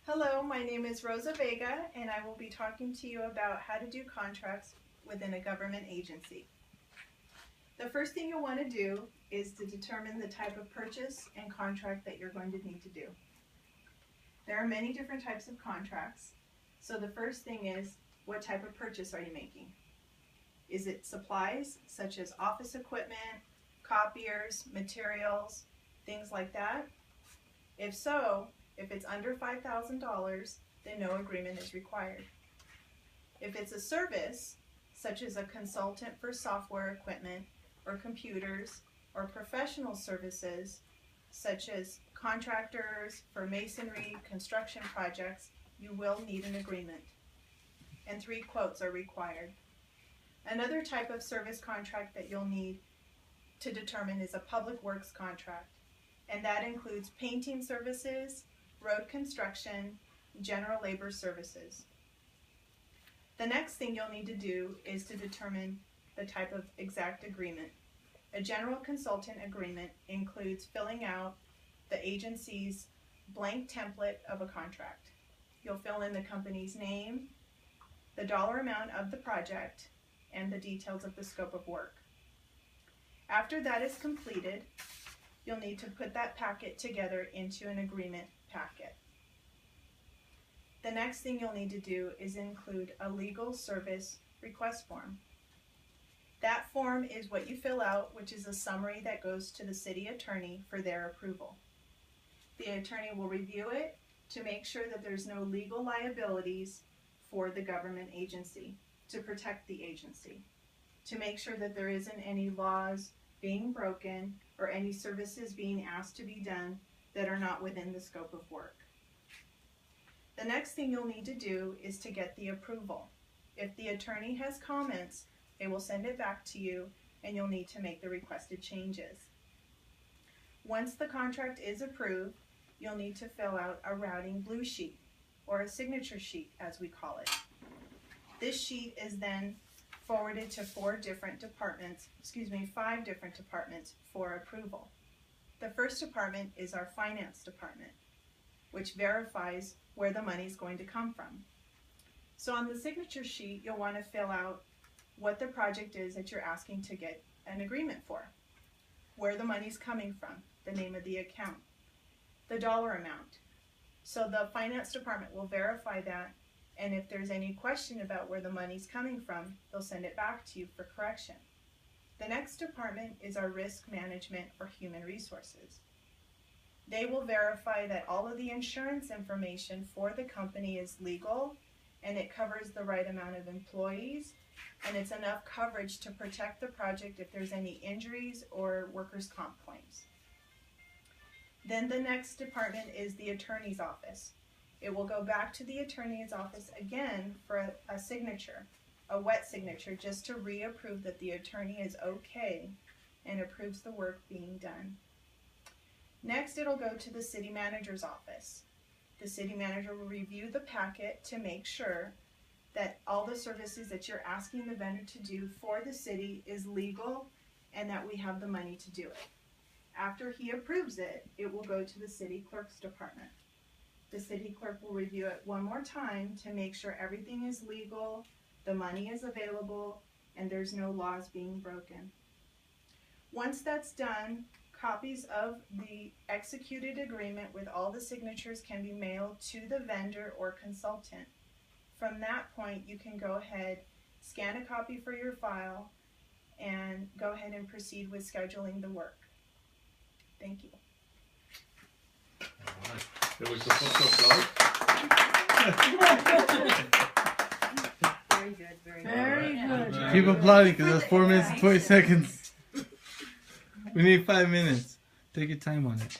Hello, my name is Rosa Vega, and I will be talking to you about how to do contracts within a government agency. The first thing you'll want to do is to determine the type of purchase and contract that you're going to need to do. There are many different types of contracts, so the first thing is, what type of purchase are you making? Is it supplies such as office equipment, copiers, materials, things like that? If so, if it's under $5,000, then no agreement is required. If it's a service, such as a consultant for software equipment or computers, or professional services, such as contractors for masonry, construction projects, you will need an agreement. And 3 quotes are required. Another type of service contract that you'll need to determine is a public works contract, and that includes painting services, road construction, general labor services. The next thing you'll need to do is to determine the type of exact agreement. A general consultant agreement includes filling out the agency's blank template of a contract. You'll fill in the company's name, the dollar amount of the project, and the details of the scope of work. After that is completed, you'll need to put that packet together into an agreement packet. The next thing you'll need to do is include a legal service request form. That form is what you fill out, which is a summary that goes to the city attorney for their approval. The attorney will review it to make sure that there's no legal liabilities for the government agency, to protect the agency, to make sure that there isn't any laws being broken or any services being asked to be done that are not within the scope of work. The next thing you'll need to do is to get the approval. If the attorney has comments, they will send it back to you and you'll need to make the requested changes. Once the contract is approved, you'll need to fill out a routing blue sheet, or a signature sheet as we call it. This sheet is then forwarded to 5 different departments for approval. The first department is our finance department, which verifies where the money is going to come from. So on the signature sheet, you'll want to fill out what the project is that you're asking to get an agreement for, where the money's coming from, the name of the account, the dollar amount. So the finance department will verify that, and if there's any question about where the money's coming from, they'll send it back to you for correction. The next department is our risk management or human resources. They will verify that all of the insurance information for the company is legal and it covers the right amount of employees and it's enough coverage to protect the project if there's any injuries or workers' comp claims. Then the next department is the attorney's office. It will go back to the attorney's office again for a signature, a wet signature, just to reapprove that the attorney is okay and approves the work being done. Next, it'll go to the city manager's office. The city manager will review the packet to make sure that all the services that you're asking the vendor to do for the city is legal and that we have the money to do it. After he approves it, it will go to the city clerk's department. The city clerk will review it one more time to make sure everything is legal, the money is available, and there's no laws being broken. Once that's done, copies of the executed agreement with all the signatures can be mailed to the vendor or consultant. From that point, you can go ahead, scan a copy for your file, and go ahead and proceed with scheduling the work. Thank you. All right. There was a photo Very good, very good. Keep applauding because that's 4 minutes and 20 seconds. We need 5 minutes. Take your time on it.